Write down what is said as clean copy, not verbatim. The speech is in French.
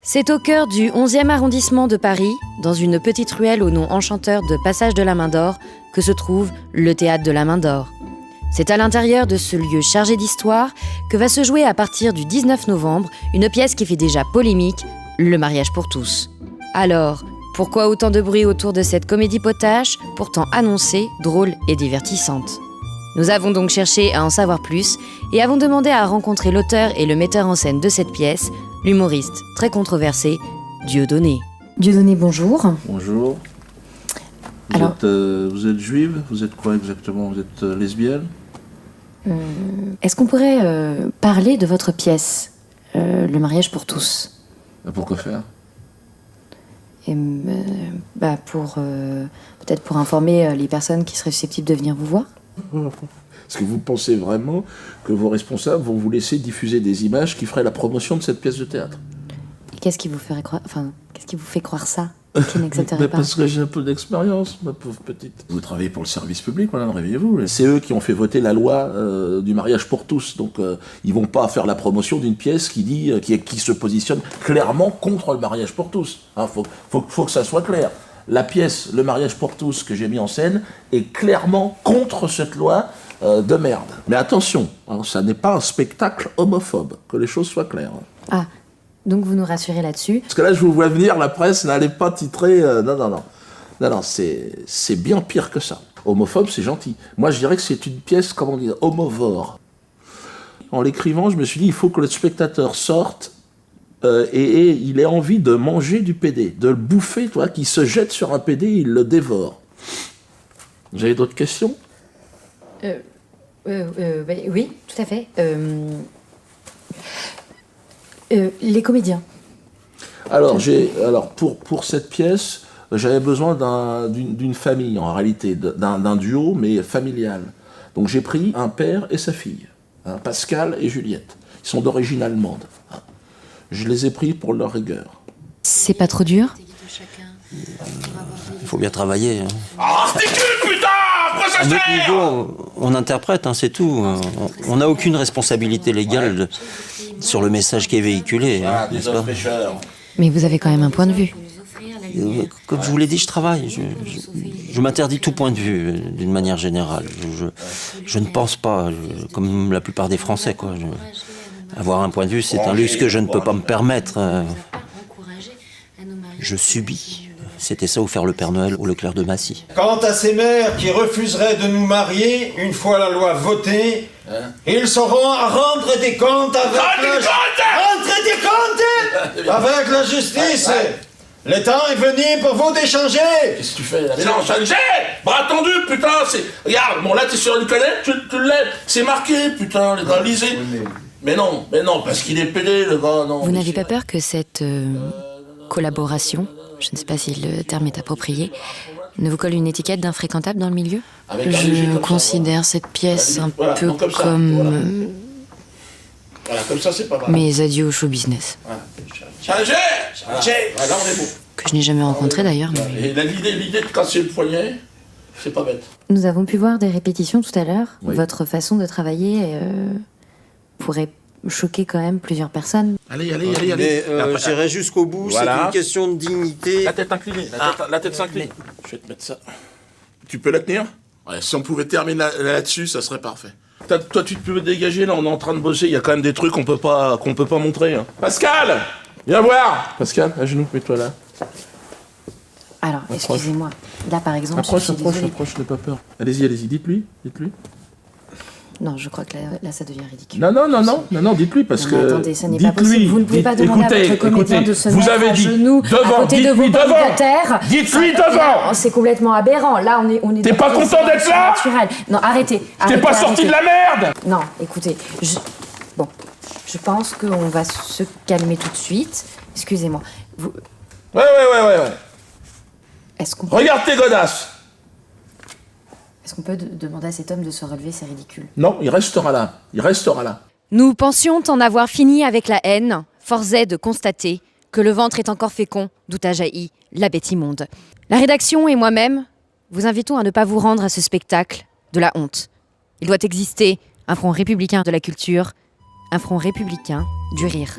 C'est au cœur du 11e arrondissement de Paris, dans une petite ruelle au nom enchanteur de Passage de la Main d'Or, que se trouve le Théâtre de la Main d'Or. C'est à l'intérieur de ce lieu chargé d'histoire que va se jouer à partir du 19 novembre une pièce qui fait déjà polémique, Le mariage pour tous. Alors, pourquoi autant de bruit autour de cette comédie potache, pourtant annoncée, drôle et divertissante ? Nous avons donc cherché à en savoir plus et avons demandé à rencontrer l'auteur et le metteur en scène de cette pièce, l'humoriste très controversé, Dieudonné. Dieudonné, bonjour. Bonjour. Vous êtes juive? Vous êtes quoi exactement? Vous êtes lesbienne? Est-ce qu'on pourrait parler de votre pièce, Le mariage pour tous? Pourquoi faire? Peut-être pour informer les personnes qui seraient susceptibles de venir vous voir. Est-ce que vous pensez vraiment que vos responsables vont vous laisser diffuser des images qui feraient la promotion de cette pièce de théâtre? Et qu'est-ce qui vous fait croire ça, qui n'accepterait pas? Parce que j'ai un peu d'expérience, ma pauvre petite. Vous travaillez pour le service public, voilà, réveillez-vous. C'est eux qui ont fait voter la loi du mariage pour tous, donc ils vont pas faire la promotion d'une pièce qui se positionne clairement contre le mariage pour tous. Hein, faut que ça soit clair. La pièce Le mariage pour tous que j'ai mis en scène est clairement contre cette loi de merde. Mais attention, hein, ça n'est pas un spectacle homophobe, que les choses soient claires. Ah, donc vous nous rassurez là-dessus. Parce que là, je vous vois venir, la presse n'allait pas titrer... Non, c'est bien pire que ça. Homophobe, c'est gentil. Moi, je dirais que c'est une pièce, comment dire, homovore. En l'écrivant, je me suis dit, il faut que le spectateur sorte et il ait envie de manger du PD, de le bouffer, toi, qu'il se jette sur un PD, il le dévore. Vous avez d'autres questions? Oui, tout à fait. Les comédiens. Alors, pour cette pièce, j'avais besoin d'une famille, en réalité, d'un duo, mais familial. Donc j'ai pris un père et sa fille, hein, Pascal et Juliette. Ils sont d'origine allemande. Hein. Je les ai pris pour leur rigueur. C'est pas trop dur? Il faut bien travailler. Hein. Ah, ridicule, putain! Après ça À notre niveau, on interprète, hein, c'est tout. On n'a aucune responsabilité légale sur le message qui est véhiculé. Hein, n'est-ce pas? Mais vous avez quand même un point de vue. Comme je vous l'ai dit, je travaille. Je m'interdis tout point de vue, d'une manière générale. Je ne pense pas, comme la plupart des Français, quoi. Avoir un point de vue, c'est un luxe que je ne peux pas me permettre. Je subis. C'était ça ou faire le Père Noël ou le clerc de Massy. Quant à ces mères qui refuseraient de nous marier, une fois la loi votée, ils sauront à rendre des comptes avec la justice. Le temps est venu pour vous d'échanger. Qu'est-ce que tu fais là? Mais non, changer! Bras tendu, putain, c'est... Regarde, bon là t'es sur une canette, tu le lèves. C'est marqué, putain, les gars, lisez. Mais non, parce qu'il est pédé, le gars, non. Vous n'avez pas peur que cette collaboration, je ne sais pas si le terme est approprié, ne vous colle une étiquette d'infréquentable dans le milieu? Je considère cette pièce un peu comme... Voilà, comme ça, c'est pas mal. mes adieux au show business. Changer! Là, on est bon. Que je n'ai jamais rencontré d'ailleurs. Mais... Et l'idée de casser le poignet, c'est pas bête. Nous avons pu voir des répétitions tout à l'heure. Oui. Votre façon de travailler pourrait choquer quand même plusieurs personnes. Allez. Mais j'irai jusqu'au bout, Voilà. c'est une question de dignité. La tête inclinée, la tête s'incline. Je vais te mettre ça. Tu peux la tenir? Ouais, si on pouvait terminer là-dessus, ça serait parfait. Toi, tu peux me dégager, là, on est en train de bosser, il y a quand même des trucs qu'on peut pas montrer. Hein. Pascal! Viens voir! Pascal, à genoux, mets-toi là. Alors, excusez-moi. Là, par exemple... Approche, je suis désolée. n'aie pas peur. Allez-y, dites-lui. Non, je crois que là, ça devient ridicule. Non, dites-lui, parce Non, que... mais attendez, ça n'est pas possible. Vous ne pouvez pas demander à votre comédien de se mettre à genoux à côté de vos pommes de terre. Dites-lui devant! C'est complètement aberrant. Là, on est T'es pas content d'être là? naturel. Non, arrêtez. T'es pas sorti de la merde! Non, écoutez, Bon, je pense qu'on va se calmer tout de suite. Excusez-moi. Ouais. Est-ce qu'on Regarde tes godasses! peut demander à cet homme de se relever? C'est ridicule. Non, il restera là. Nous pensions en avoir fini avec la haine. Force est de constater que le ventre est encore fécond, d'où a jailli la bête immonde. La rédaction et moi-même vous invitons à ne pas vous rendre à ce spectacle de la honte. Il doit exister un front républicain de la culture, un front républicain du rire.